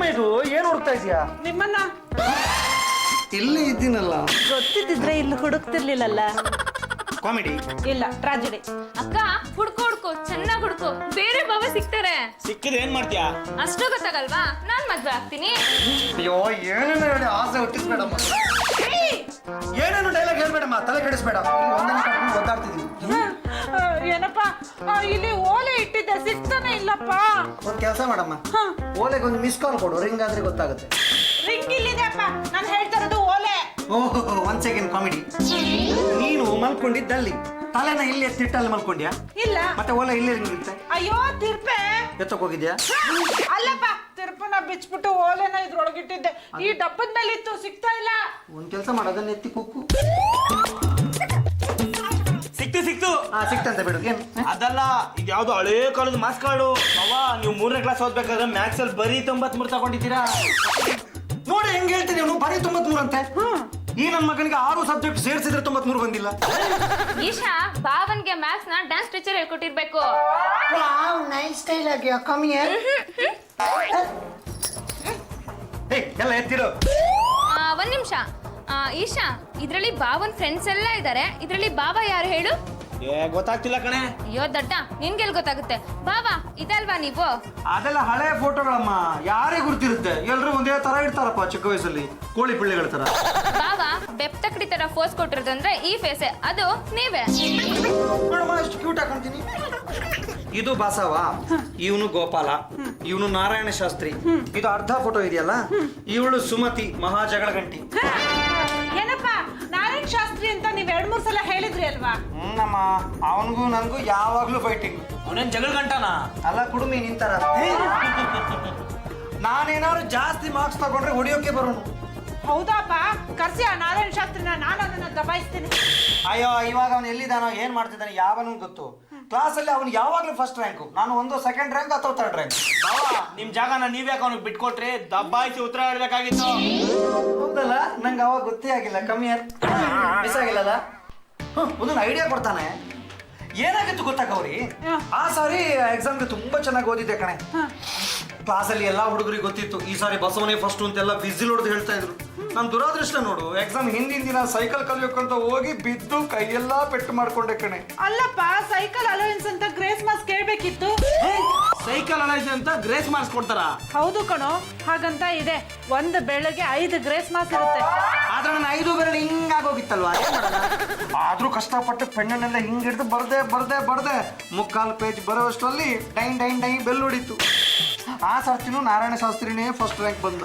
ಏನಿದು ಏನ್ ಹುಡುಕ್ತಾ ಇದೀಯಾ? ನಿಮ್ಮನ್ನ ಇಲ್ಲಿ ಇದ್ದೀನಲ್ಲ. ಗೊತ್ತಿದ್ದಿದ್ರೆ ಇಲ್ಲಿ ಹುಡುಕ್ತಿರ್ಲಿಲ್ಲಲ್ಲ. ಕಾಮಿಡಿ ಇಲ್ಲ ಟ್ರಾಜಿಡಿ. ಅಕ್ಕ ಹುಡ್ಕೋ ಚೆನ್ನಾಗ್ ಹುಡ್ಕೋ, ಬೇರೆ ಬಾವ ಸಿಗ್ತಾರೆ. ಸಿಕ್ಕಿದ್ರೆ ಏನ್ ಮಾಡ್ತೀಯಾ? ಅಷ್ಟು ಗೊತ್ತಾಗಲ್ವಾ? ನಾನ್ ಮದ್ವೆ ಆಗ್ತೀನಿ. ಅಯ್ಯೋ ಏನೇನು ಹೇಳಿ ಆಸೆ ಹುಟ್ಟಿಸ್ಬೇಡಮ್ಮ. ಏನೇನು ಡೈಲಾಗ್ ಹೇಳ್ಬೇಡಮ್ಮ, ತಲೆ ಕೆಡಿಸ್ಬೇಡ. ಒಂದನೇ ಕಟ್ಕೊಂಡು ಒದ್ದಾಡ್ತಿದೀವಿ. ಏನಪ್ಪ ಇಲ್ಲಿ ಓಲೆ ಇಟ್ಟಿದ್ದೆ ಸಿಗ್ತಾನೆ ಇಲ್ಲಪ್ಪ. ಒಂದ್ ಕೆಲಸ ಮಾಡಮ್ಮ, ಓಲೆಗೆ ಒಂದು ಮಿಸ್ ಕಾಲ್ ಕೊಡು, ರಿಂಗ್ ಆದ್ರೆ ಗೊತ್ತಾಗುತ್ತೆ. ರಿಂಗ್ ಇಲ್ಲಿದೆ ಅಪ್ಪ, ನಾನು ಹೇಳ್ತಾ ಇರೋದು ಓಲೆ. ಓಹೋ ಒಂದ್ ಸೆಕೆಂಡ್ ಕಾಮಿಡಿ. ನೀನು ಮಲ್ಕೊಂಡಿದ್ದಲ್ಲಿ ತಲೆನ ಇಲ್ಲಿ ಎತ್ತಿಟ್ಟು ಅಲ್ಲಿ ಮಲ್ಕೊಂಡ್ಯಾ? ಇಲ್ಲ. ಮತ್ತೆ ಓಲೆ ಇಲ್ಲಿ ಇರುತ್ತೆ. ಅಯ್ಯೋ ತಿರ್ಪೆ ಎತ್ತಕ್ ಹೋಗಿದ್ಯಾ? ಅಲ್ಲಪ್ಪ, ತಿರ್ಪನ ಬಿಚ್ಬಿಟ್ಟು ಓಲೆನ ಇದ್ರೊಳಗಿಟ್ಟಿದ್ದೆ. ಈ ಡಬ್ಬದ ಮೇಲೆ ಇತ್ತು, ಸಿಗ್ತಾ ಇಲ್ಲ. ಒಂದ್ ಕೆಲಸ ಮಾಡು, ಅದನ್ನ ಎತ್ತಿ ಕುಕ್ಕು. ಸಿಕ್ತು ಸಿಕ್ತಂತೆ ಬಿಡು. ಏನ್ ಅದಲ್ಲ, ಇದು ಯಾವ್ದು ಹಳೇ ಕಾಲದ ಮಾರ್ಕ್ಸ್ ಕಾರ್ಡು. ಅವ ನೀವು 3ನೇ ಕ್ಲಾಸ್ ಓದ್ಬೇಕಾದ್ರೆ ಮ್ಯಾಥ್ಸ್ ಅಲ್ಲಿ ಬರೀ 93 ತಗೊಂಡಿದ್ದೀರಾ. ನೋಡಿ ಹೆಂಗ್ ಹೇಳ್ತೀನಿ ಅವನು, ಬರೀ 93 ಅಂತೆ. ಈ ನನ್ನ ಮಗನಿಗೆ 6 ಸಬ್ಜೆಕ್ಟ್ ಸೇರಿಸಿದ್ರೆ 93 ಬಂದಿಲ್ಲ. ಈಶಾ ಬಾವನ್ಗೆ ಮ್ಯಾಥ್ಸ್ ನ ಡ್ಯಾನ್ಸ್ ಟೀಚರ್ ಹೇಳ್ಕೊಟ್ಟಿರ್ಬೇಕು. ವಾವ್ ನೈಸ್ ಸ್ಟೈಲ್ ಆಗಿ ಕಮ್ ಹಿಯರ್. ಹೇ ಎಲ್ಲ ಎತ್ತಿರೋ. ಒಂದ್ ನಿಮಿಷ. ಈಶಾ, ಇದ್ರಲ್ಲಿ ಬಾವನ್ ಫ್ರೆಂಡ್ಸ್ ಎಲ್ಲ ಇದಾರೆ. ಇದ್ರಲ್ಲಿ ಬಾವ ಯಾರು ಹೇಳು? ಗೊತ್ತಾಗ್ತಿಲ್ಲ ಕಣೆ. ಅಯ್ಯೋ ದಡ್ಡ, ನಿನ್ಗೆಲ್ ಗೊತ್ತಾಗುತ್ತೆ? ಬಾವ ಇದಲ್ವಾ ನೀವು? ಅದೆಲ್ಲ ಹಳೆ ಫೋಟೋಗಳಮ್ಮ, ಯಾರೇ ಗುರ್ತಿರುತ್ತೆ. ಎಲ್ರು ಒಂದೇ ತರ ಇರ್ತಾರಪ್ಪ ಚಿಕ್ಕ ವಯಸ್ಸಲ್ಲಿ, ಕೋಳಿ ಪಿಳ್ಳೆಗಳ ತರ. ಬಾವ ಬೆಪ್ತಕಡಿ ತರ ಫೋಸ್ ಕೊಟ್ಟಿರೋದು ಅಂದ್ರೆ ಈ ಫೇಸೆ, ಅದು ನೀವೇ. ನೋಡಮ್ಮ ಎಷ್ಟು ಕ್ಯೂಟ್ ಆಗಿ ಕಾಣ್ತೀನಿ. ಇದು ಬಾಸವ, ಇವನು ಗೋಪಾಲ, ಇವನು ನಾರಾಯಣ ಶಾಸ್ತ್ರಿ. ಇದು ಅರ್ಧ ಫೋಟೋ ಇದೆಯಲ್ಲ, ಇವಳು ಸುಮತಿ ಮಹಾ ಜಗಳ ಗಂಟಿ. ಏನಪ್ಪ ನಾರಾಯಣ್ ಶಾಸ್ತ್ರಿ ಅಂತ ನೀವ್ 2-3 ಸಲ ಹೇಳಿದ್ರಿ ಅಲ್ವಾ? ನಮ್ಮ ಅವನಿಗೂ ನನ್ಗೂ ಯಾವಾಗ್ಲೂ ಫೈಟಿಂಗ್. ಅವನೇನ್ ಜಗಳ ಗಂಟನ? ಅಲ್ಲ ಕುಡುಮಿ ನಿಂತಾರ. ನಾನೇನಾದ್ರು ಜಾಸ್ತಿ ಮಾರ್ಕ್ಸ್ ತಗೊಂಡ್ರೆ ಹೊಡಿಯೋಕೆ ಬರೋನು. ಹೌದಪ್ಪ, ಕರ್ಸಿ ಆ ನಾರಾಯಣ್ ಶಾಸ್ತ್ರಿನ, ನಾನು ಅದನ್ನ ದಬಾಯಿಸ್ತೀನಿ. ಅಯ್ಯೋ ಇವಾಗ ಅವನು ಎಲ್ಲಿದ್ದಾನೋ ಏನ್ ಮಾಡ್ತಿದ್ದಾನೆ ಯಾವನೂ ಗೊತ್ತು. ಕ್ಲಾಸಲ್ಲಿ ಅವನು ಯಾವಾಗ್ಲೂ ಫಸ್ಟ್ ರ್ಯಾಂಕು, ನಾನು ಒಂದು ಸೆಕೆಂಡ್ ರ್ಯಾಂಕ್ ಅಥವಾ ಥರ್ಡ್ ರ್ಯಾಂಕ್. ನಿಮ್ ಜಾಗನ ನೀವ್ಯಾಕೆ ಅವ್ನಿಗೆ ಬಿಟ್ಕೊಟ್ರೆ ದಬ್ಬಾಯಿಸಿ ಉತ್ತರ ಹೇಳ್ಬೇಕಾಗಿತ್ತು. ಹೌದಲ್ಲ, ನಂಗೆ ಅವಾಗ ಗೊತ್ತೇ ಆಗಿಲ್ಲ. ಕಮ್ಮಿಯರ್ ಮಿಸ್ ಆಗಿಲ್ಲಲ್ಲ. ಒಂದೊಂದು ಐಡಿಯಾ ಕೊಡ್ತಾನೆ. ಏನಾಗಿತ್ತು ಗೊತ್ತಾ ಗೌರಿ, ಆ ಸಾರಿ ಎಕ್ಸಾಮ್ಗೆ ತುಂಬಾ ಚೆನ್ನಾಗಿ ಓದಿದ್ದೆ ಕಣೆ. ಕ್ಲಾಸಲ್ಲಿ ಎಲ್ಲಾ ಹುಡುಗರಿಗೆ ಗೊತ್ತಿತ್ತು ಈ ಸಾರಿ ಬಸವನೇ ಫಸ್ಟ್ ಅಂತೆಲ್ಲ ವಿಸಿಲ್ ಹೊಡೆದು ಹೇಳ್ತಾ ಇದ್ರು. ನಮ್ ದುರಾದೃಷ್ಟ ನೋಡು, ಎಕ್ಸಾಮ್ ಹಿಂದಿನ ದಿನ ಸೈಕಲ್ ಕಲಿಯೋಕಂತ ಹೋಗಿ ಬಿದ್ದು ಕೈಯೆಲ್ಲಾ ಪೆಟ್ಟು ಮಾಡ್ಕೊಂಡೆ ಕಣೆ. ಅಲ್ಲಪ್ಪ, ಸೈಕಲ್ ಅಲವೆನ್ಸ್ ಅಂತ ಗ್ರೇಸ್ ಮಾರ್ಕ್ಸ್ ಕೇಳ್ಬೇಕಿತ್ತು. ಸೈಕಲ್ ಅಲೈಸ್ ಅಂತ ಗ್ರೇಸ್ ಮಾರ್ಕ್ಸ್ ಕೊಡ್ತಾರ? ಹೌದು ಕಣೋ, ಹಾಗಂತ ಇದೆ. ಒಂದು ಬೆಳಗ್ಗೆ 5 ಗ್ರೇಸ್ ಮಾರ್ಕ್ಸ್ ಇರುತ್ತೆ. ಆದ್ರೆ ನನ್ನ 5 ಬೆರಳು ಹಿಂಗಾಗೋಗಿತ್ತಲ್ವಾ. ಆದ್ರೂ ಕಷ್ಟಪಟ್ಟು ಪೆಣ್ಣನ್ನೆಲ್ಲ ಹಿಂಗ್ ಹಿಡಿದು ಬರ್ದೆ ಮುಕ್ಕಾಲು ಪೇಜ್ ಬರೋಷ್ಟರಲ್ಲಿ ಡೈನ್ ಡೈನ್ ಡೈನ್ ಬೆಲ್ ಹೊಡಿತು. ಆ ಸರ್ತಿನೂ ನಾರಾಯಣ ಶಾಸ್ತ್ರಿನೇ ಫಸ್ಟ್ ರ್ಯಾಂಕ್ ಬಂದ.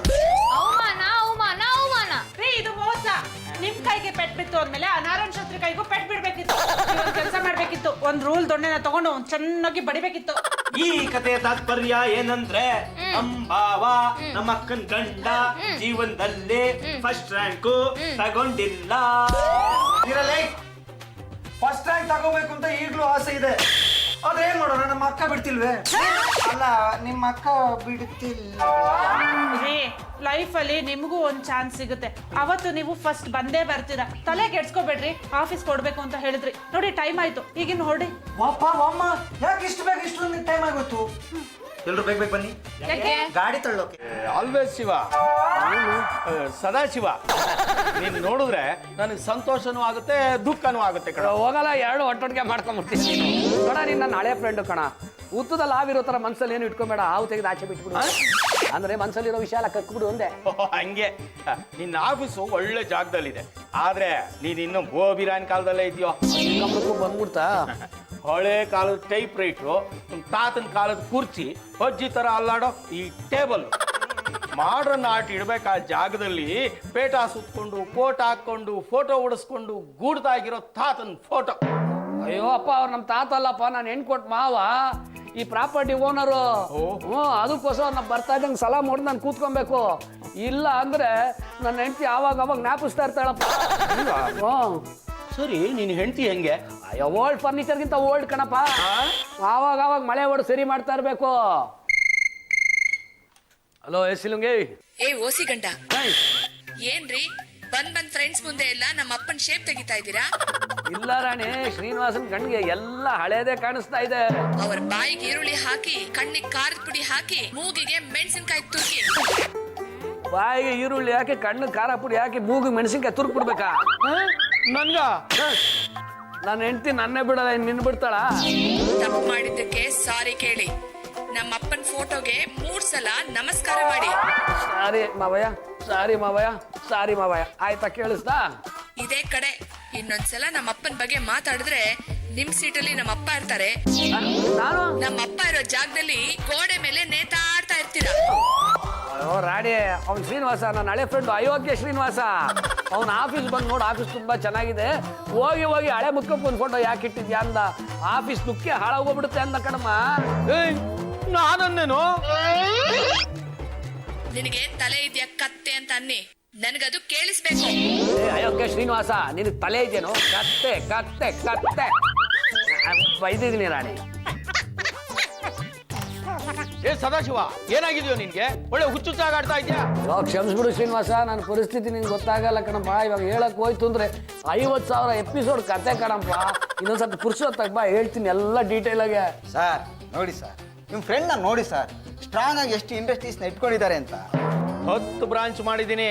ಅವಮಾನ ಅವಮಾನ ಅವಮಾನ. ಇದು ಮೋಸ. ನಿಮ್ ಕೈಗೆ ಪೆಟ್ ಬಿತ್ತು ಅಂದ್ಮೇಲೆ ಆ ನಾರಾಯಣ ಶಾಸ್ತ್ರಿ ಕೈಗೂ ಪೆಟ್ ಬಿಡ್ಬೇಕಿತ್ತು. ಕೆಲಸ ಮಾಡ್ಬೇಕಿತ್ತು, ಒಂದ್ ರೂಲ್ ದೊಣ್ಣೆನ ತಗೊಂಡು ಚೆನ್ನಾಗಿ ಬಡಿಬೇಕಿತ್ತು. ಈ ಕಥೆಯ ತಾತ್ಪರ್ಯ ಏನಂದ್ರೆ, ಅಂಬಾವ ನಮ್ಮ ಅಕ್ಕನ್ ಗಂಡ ಜೀವನದಲ್ಲಿ ಫಸ್ಟ್ ರ್ಯಾಂಕು ತಗೊಂಡಿಲ್ಲ. ಇರಲೇ ಫಸ್ಟ್ ರ್ಯಾಂಕ್ ತಗೋಬೇಕು ಅಂತ ಈಗಲೂ ಆಸೆ ಇದೆ. ಆದ್ರೆ ಏನ್ ಮಾಡೋಣ, ನಮ್ಮ ಅಕ್ಕ ಬಿಡ್ತಿಲ್ವೇ? ಅಲ್ಲ ನಿಮ್ಮ ಅಕ್ಕ ಬಿಡ್ತಿಲ್ಲ. ಲೈಫಲ್ಲಿ ನಿಮಗೂ ಒಂದು ಚಾನ್ಸ್ ಸಿಗುತ್ತೆ. ಅವತ್ತು ನೀವು ಫಸ್ಟ್ ಬಂದೇ ಬರ್ತೀರಾ. ತಲೆ ಕೆಡ್ಸ್ಕೋಬೇಡ್ರಿ. ಆಫೀಸ್ ಕೊಡ್ಬೇಕು ಅಂತ ಹೇಳಿದ್ರಿ. ನೋಡಿ ಟೈಮ್ ಆಯ್ತು, ಈಗಿನ ಹೊರಡಿ. ಅಮ್ಮ ಯಾಕೆ ಇಷ್ಟು ಬೇಗ ಇಷ್ಟೊಂದು ಟೈಮ್ ಆಗೋಯ್ತು? ಎಲ್ರು ಬೇಗ ಬನ್ನಿ, ಗಾಡಿ ತಳ್ಳೋಕೆ. ಆಲ್ವೇಸ್ ಶಿವ, ಸದಾ ಶಿವ. ನೀನು ನೋಡಿದ್ರೆ ನನಗೆ ಸಂತೋಷನೂ ಆಗುತ್ತೆ ದುಃಖನೂ ಆಗುತ್ತೆ ಕಣ. ಹೋಗಲ್ಲ, ಎರಡು ಒಟ್ಟೊಟ್ಟಿಗೆ ಮಾಡ್ಕೊಂಡ್ಬಿಡ್ತೀನಿ ನೀನು. ಕಣ ನೀನು ನನ್ನ ಹಳೆ ಫ್ರೆಂಡು ಕಣ. ಉತ್ತದಲ್ಲಿ ಹಾವಿರೋ ಥರ ಮನಸ್ಸಲ್ಲಿ ಏನು ಇಟ್ಕೊಂಬೇಡ, ಹಾವು ತೆಗೆದು ಆಚೆ ಬಿಟ್ಬಿಡು. ಅಂದ್ರೆ ಮನಸ್ಸಲ್ಲಿರೋ ವಿಷಯ ಎಲ್ಲ ಕಕ್ಬಿಡು ಒಂದೇ. ಹಂಗೆ ನಿನ್ನ ಆಫೀಸು ಒಳ್ಳೆ ಜಾಗದಲ್ಲಿದೆ, ಆದ್ರೆ ನೀನು ಇನ್ನು ಬೋಬಿರಾನ್ ಕಾಲದಲ್ಲೇ ಇದೆಯೋ. ಬಂದ್ಬಿಡ್ತಾ? ಹಳೆ ಕಾಲದ ಟೈಪ್ ರೈಟ್ರು, ತಾತನ ಕಾಲದ ಕುರ್ಚಿ, ಅಜ್ಜಿ ಥರ ಅಲ್ಲಾಡೋ ಈ ಟೇಬಲ್, ಮಾಡ್ರನ್ ಆರ್ಟ್ ಇಡಬೇಕಾದ ಜಾಗದಲ್ಲಿ ಪೇಟ ಸುತ್ಕೊಂಡು ಕೋಟ್ ಹಾಕೊಂಡು ಫೋಟೋ ಉಡಿಸ್ಕೊಂಡು ಗೂಡ್ದಾಗಿರೋ ತಾತನ ಫೋಟೋ. ಅಯ್ಯೋ ಅಪ್ಪ, ಅವ್ರು ನಮ್ಮ ತಾತ ಅಲ್ಲಪ್ಪ, ನಾನು ಹೆಣ್ಣು ಕೊಟ್ಟು ಮಾವ, ಈ ಪ್ರಾಪರ್ಟಿ ಓನರು. ಅದಕ್ಕೋಸ್ಕರ ನಾವು ಬರ್ತಾ ಇದ್ದಂಗೆ ಸಲ ಮಾಡಿ ನಾನು ಕೂತ್ಕೊಬೇಕು. ಇಲ್ಲ ಅಂದ್ರೆ ನನ್ನ ಹೆಂಡತಿ ಆವಾಗ ಜ್ಞಾಪಿಸ್ತಾ ಇರ್ತಾಳಪ್ಪ. ಸರಿ, ನೀನು ಹೆಂಡತಿ ಹೆಂಗೆ? ಅಯ್ಯೋ ಓಲ್ಡ್ ಫರ್ನಿಚರ್ಗಿಂತ ಓಲ್ಡ್ ಕಣಪ್ಪ. ಆವಾಗ ಮಳೆ ಹೊಡೆದು ಸರಿ ಮಾಡ್ತಾ ಇರಬೇಕು. ಹಲೋ ಎಸಿಲುಂಗೆ. ಓಸಿ ಗಂಟ ಏನ್ರಿ ಬಂದ್ ಫ್ರೆಂಡ್ಸ್ ಮುಂದೆ ಎಲ್ಲ ನಮ್ಮ ಅಪ್ಪನ್ ಶೇಪ್ ತೆಗಿತಾ ಇದ್ದೀರಾ? ಇಲ್ಲ ರಾಣಿ, ಶ್ರೀನಿವಾಸನ್ ಕಣ್ಣಿಗೆ ಎಲ್ಲ ಹಳೇದೇ ಕಾಣಿಸ್ತಾ ಇದೆ. ಅವ್ರ ಬಾಯಿಗೆ ಈರುಳ್ಳಿ ಹಾಕಿ, ಕಣ್ಣಿಗೆ ಖಾರದ ಪುಡಿ ಹಾಕಿ, ಮೂಗಿಗೆ ಮೆಣಸಿನ್ಕಾಯಿ ತುರ್ಕಿ. ಬಾಯಿಗೆ ಈರುಳ್ಳಿ ಹಾಕಿ, ಕಣ್ಣು ಖಾರ ಪುಡಿ ಹಾಕಿ, ಮೂಗಿಗೆ ಮೆಣಸಿನ್ಕಾಯಿ ತುರ್ಕ್ ಬಿಡ್ಬೇಕಾ? ನನ್ಗ ನನ್ನ ಹೆಂಡತಿ ನನ್ನೇ ಬಿಡಲ್ಲ, ನಿನ್ನ ಬಿಡ್ತಾಳ? ತಪ್ಪು ಮಾಡಿದ್ದಕ್ಕೆ ಸಾರಿ ಕೇಳಿ. ನಮ್ಮ ಅಪ್ಪನ ಫೋಟೋಗೆ 3 ಸಲ ನಮಸ್ಕಾರ ಮಾಡಿ. ಸಾರಿ ಮಾವಯ್ಯ, ಸಾರಿ ಮಾವಯ್ಯ, ಸಾರಿ ಮಾವಯ್ಯ. ಆಯ್ತಾ, ಕೇಳಿಸ್ತಾ? ಇದೇ ಕಡೆ ಇನ್ನೊಂದ್ಸಲ ನಮ್ಮ ಅಪ್ಪನ ಬಗ್ಗೆ ಮಾತಾಡಿದ್ರೆ ನಿಮ್ ಸೀಟಲ್ಲಿ ನಮ್ಮ ಅಪ್ಪ ಇರ್ತಾರೆ, ನಾನು ನಮ್ಮ ಅಪ್ಪ ಇರೋ ಜಾಗದಲ್ಲಿ ಗೋಡೆ ಮೇಲೆ ನೇತಾಡ್ತಾ ಇರ್ತೀರ. ಅಯ್ಯೋ ರಾಣಿ, ಅವ್ನು ಶ್ರೀನಿವಾಸ ನನ್ನ ಹಳೆ ಫ್ರೆಂಡ್ ಅಯೋಗ್ಯ ಶ್ರೀನಿವಾಸ. ಅವ್ನ ಆಫೀಸ್ ಬಂದು ನೋಡು, ಆಫೀಸ್ ತುಂಬಾ ಚೆನ್ನಾಗಿದೆ, ಹೋಗಿ ಹೋಗಿ ಹಳೆ ಮುಖಕ್ಕೆ ಒಂದು ಫೋಟೋ ಯಾಕೆ ಇಟ್ಟಿದ್ಯಾ ಅಂದ. ಆಫೀಸ್ ನುಕ್ಕೆ ಹಾಳಾಗೋಗ್ಬಿಡುತ್ತೆ ಅಂದ ಕಣಮ್ಮ. ನಾನನ್ನೇನು ನಿನಗೆ ತಲೆ ಇದೆಯಾ ಕತ್ತೆ ಅಂತ ಅನ್ನಿ, ನನಗದು ಕೇಳಿಸ್ಬೇಕು. ಅಯೋಗ್ಯ ಶ್ರೀನಿವಾಸ, ನಿನಗೆ ತಲೆ ಇದೆಯೇನು? ಕತ್ತೆ ಕತ್ತೆ ಕತ್ತೆ ಬೈದಿದ್ದೀನಿ ರಾಣಿ. ಏ ಸದಾಶಿವ, ಏನಾಗಿದೆಯೋ ನಿನ್ಗೆ? ಒಳ್ಳೆ ಹುಚ್ಚುಚ್ಚಾಗಾಡ್ತಾ ಇದ್ಯಾ? ಇವಾಗ ಕ್ಷಮಿಸ್ಬಿಡು ಶ್ರೀನಿವಾಸ, ನನ್ನ ಪರಿಸ್ಥಿತಿ ನಿನ್ಗೆ ಗೊತ್ತಾಗಲ್ಲ ಕಣಪ್ಪ. ಇವಾಗ ಹೇಳಕ್ ಹೋಯ್ತು ಅಂದ್ರೆ 50,000 ಎಪಿಸೋಡ್ ಕತೆ ಕಣಪ್ಪ. ಇನ್ನೊಂದ್ಸತಿ ಪುರುಷೋತ್ತಾಗ ಬಾ, ಹೇಳ್ತೀನಿ ಎಲ್ಲ ಡೀಟೇಲ್ ಆಗಿ. ಸರ್ ನೋಡಿ ಸರ್, ನಿಮ್ಮ ಫ್ರೆಂಡ್ನ ನೋಡಿ ಸರ್, ಸ್ಟ್ರಾಂಗ್ ಆಗಿ ಎಷ್ಟು ಇಂಡಸ್ಟ್ರೀಸ್ನ ಇಟ್ಕೊಂಡಿದ್ದಾರೆ ಅಂತ. 10 ಬ್ರಾಂಚ್ ಮಾಡಿದ್ದೀನಿ,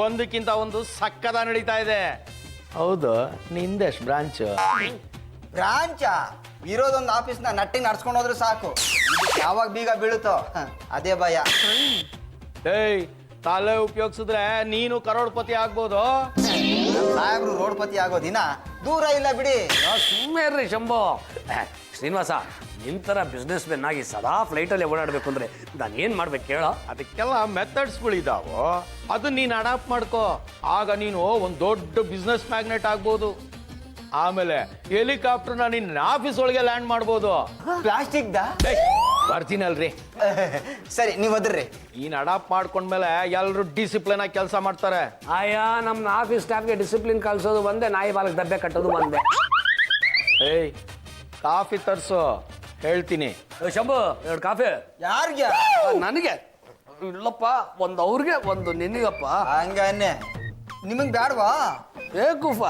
ಒಂದಕ್ಕಿಂತ ಒಂದು ಸಕ್ಕದ ನಡೀತಾ ಇದೆ. ಹೌದು, ನಿಂದೆಷ್ಟು ಬ್ರಾಂಚ್? ಬ್ರಾಂಚ ಇರೋದೊಂದು ಆಫೀಸ್ನ ನಟ್ಟಿಗೆ ನಡ್ಸ್ಕೊಂಡು ಹೋದ್ರೆ ಸಾಕು, ಇದಕ್ಕೆ ಯಾವಾಗ ಬೀಗ ಬೀಳುತ್ತೋ ಅದೇ ಭಯ. ಏಯ್, ತಲೆ ಉಪಯೋಗಿಸಿದ್ರೆ ನೀನು ಕರೋಡ್ಪತಿ ಆಗ್ಬೋದು. ಸಾಹೇಬ್ರು ರೋಡ್ಪತಿ ಆಗೋ ದಿನ ದೂರ ಇಲ್ಲ ಬಿಡಿ. ಸುಮ್ಮನೆ ಇರ್ರಿ ಶಂಭು. ಶ್ರೀನಿವಾಸ, ನಿಂತರ ಬಿಸ್ನೆಸ್ ಮೆನ್ ಆಗಿ ಸದಾ ಫ್ಲೈಟಲ್ಲಿ ಓಡಾಡಬೇಕು ಅಂದ್ರೆ ನಾನು ಏನು ಮಾಡ್ಬೇಕು ಹೇಳೋ? ಅದಕ್ಕೆಲ್ಲ ಮೆಥಡ್ಸ್ಗಳಿದಾವು, ಅದನ್ನ ನೀನು ಅಡಾಪ್ಟ್ ಮಾಡ್ಕೋ. ಆಗ ನೀನು ಒಂದು ದೊಡ್ಡ ಬಿಸ್ನೆಸ್ ಮ್ಯಾಗ್ನೆಟ್ ಆಗ್ಬೋದು. ಆಮೇಲೆ ಹೆಲಿಕಾಪ್ಟರ್ನ ನಿನ್ನ ಆಫೀಸ್ ಒಳಗೆ ಲ್ಯಾಂಡ್ ಮಾಡ್ಬೋದು. ಪ್ಲಾಸ್ಟಿಕ್ದ ಬರ್ತೀನಲ್ರಿ. ಸರಿ, ನೀವು ಅದ್ರಿ. ನೀನು ಅಡಾಪ್ಟ್ ಮಾಡ್ಕೊಂಡ್ಮೇಲೆ ಎಲ್ಲರೂ ಡಿಸಿಪ್ಲಿನ್ ಆಗಿ ಕೆಲಸ ಮಾಡ್ತಾರೆ. ಅಯ್ಯ, ನಮ್ಮ ಆಫೀಸ್ ಸ್ಟಾಫ್ಗೆ ಡಿಸಿಪ್ಲಿನ್ ಕಲಿಸೋದು ಒಂದೇ, ನಾಯಿ ಬಾಲಕ್ಕೆ ದಬ್ಬೆ ಕಟ್ಟೋದು ಒಂದೇ. ಏಯ್, ಕಾಫಿ ತರ್ಸು, ಹೇಳ್ತೀನಿ. ಶಂಭು, 2 ಕಾಫಿ. ಯಾರಿಗೆ? ನನಗೆ ಇಲ್ಲಪ್ಪ, ಒಂದು ಅವ್ರಿಗೆ, ಒಂದು ನಿನಗಪ್ಪ. ಹಂಗನ್ನೆ ನಿಮಗ್ ಬ್ಯಾಡ್ವಾ? ಬೇಕುಪ್ಪ.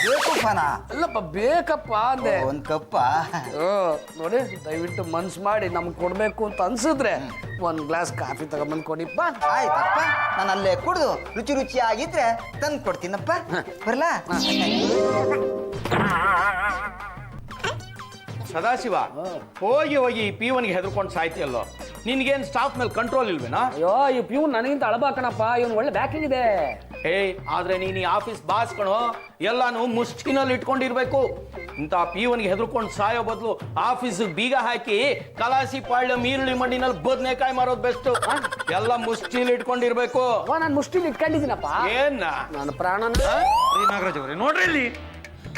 ಬೇಕುಪ್ಪನ? ಇಲ್ಲಪ್ಪ, ಬೇಕಪ್ಪ ಅಂದೆ. ಒಂದ್ ಕಪ್ಪ? ನೋಡಿ, ದಯವಿಟ್ಟು ಮನ್ಸು ಮಾಡಿ ನಮ್ಗೆ ಕೊಡ್ಬೇಕು ಅಂತ ಅನ್ಸಿದ್ರೆ 1 ಗ್ಲಾಸ್ ಕಾಫಿ ತಗೊಂಬಂದು ಕೊಡಿಪ್ಪ. ಆಯ್ತಪ್ಪ, ನಾನು ಅಲ್ಲೇ ಕುಡ್ದು ರುಚಿ ರುಚಿ ಆಗಿದ್ರೆ ತಂದು ಕೊಡ್ತೀನಪ್ಪ. ಬರ್ಲಾ? ಸದಾಶಿವ, ಹೋಗಿ ಹೋಗಿ ಈ P1ಗೆ ಹೆದರ್ಕೊಂಡು ಸಾಯ್ತಿಯಲ್ಲೋ. ನಿನ್ಗೇನು ಸ್ಟಾಫ್ ಮೇಲೆ ಕಂಟ್ರೋಲ್ ಇಲ್ವೇನಾ? ಅಯ್ಯೋ, ಈ ಪ್ಯೂನ್ ನನಗಿಂತ ಅಳಬಾಕಣಪ್ಪ, ಇವನು ಒಳ್ಳೆ ಬ್ಯಾಕಿಂಗ್ ಇದೆ. ಏಯ್, ಆದ್ರೆ ನೀನು ಈ ಆಫೀಸ್ ಬಾಸ್ ಕಣೋ, ಎಲ್ಲಾನು ಮುಷ್ಟಿನಲ್ಲಿ ಇಟ್ಕೊಂಡಿರ್ಬೇಕು. ಇಂಥ P1ಗೆ ಹೆದರ್ಕೊಂಡು ಸಾಯೋ ಬದಲು ಆಫೀಸಿಗೆ ಬೀಗ ಹಾಕಿ ಕಲಾಸಿ ಪಾಳ್ಯ ಈರುಳ್ಳಿ ಮಂಡಿನಲ್ಲಿ ಬದನೆಕಾಯಿ ಮಾರೋದು ಬೆಸ್ಟ್. ಎಲ್ಲ ಮುಷ್ಟಿಲಿ ಇಟ್ಕೊಂಡಿರ್ಬೇಕು. ನಾನು ಮುಷ್ಟಿಲಿ ಇಟ್ಕೊಂಡಿದ್ದೀನಪ್ಪ. ಏನ್ ನಾನು ಪ್ರಾಣನ. ನಾಗರಾಜ್ ಅವ್ರೆ, ನೋಡ್ರಿ ಇಲ್ಲಿ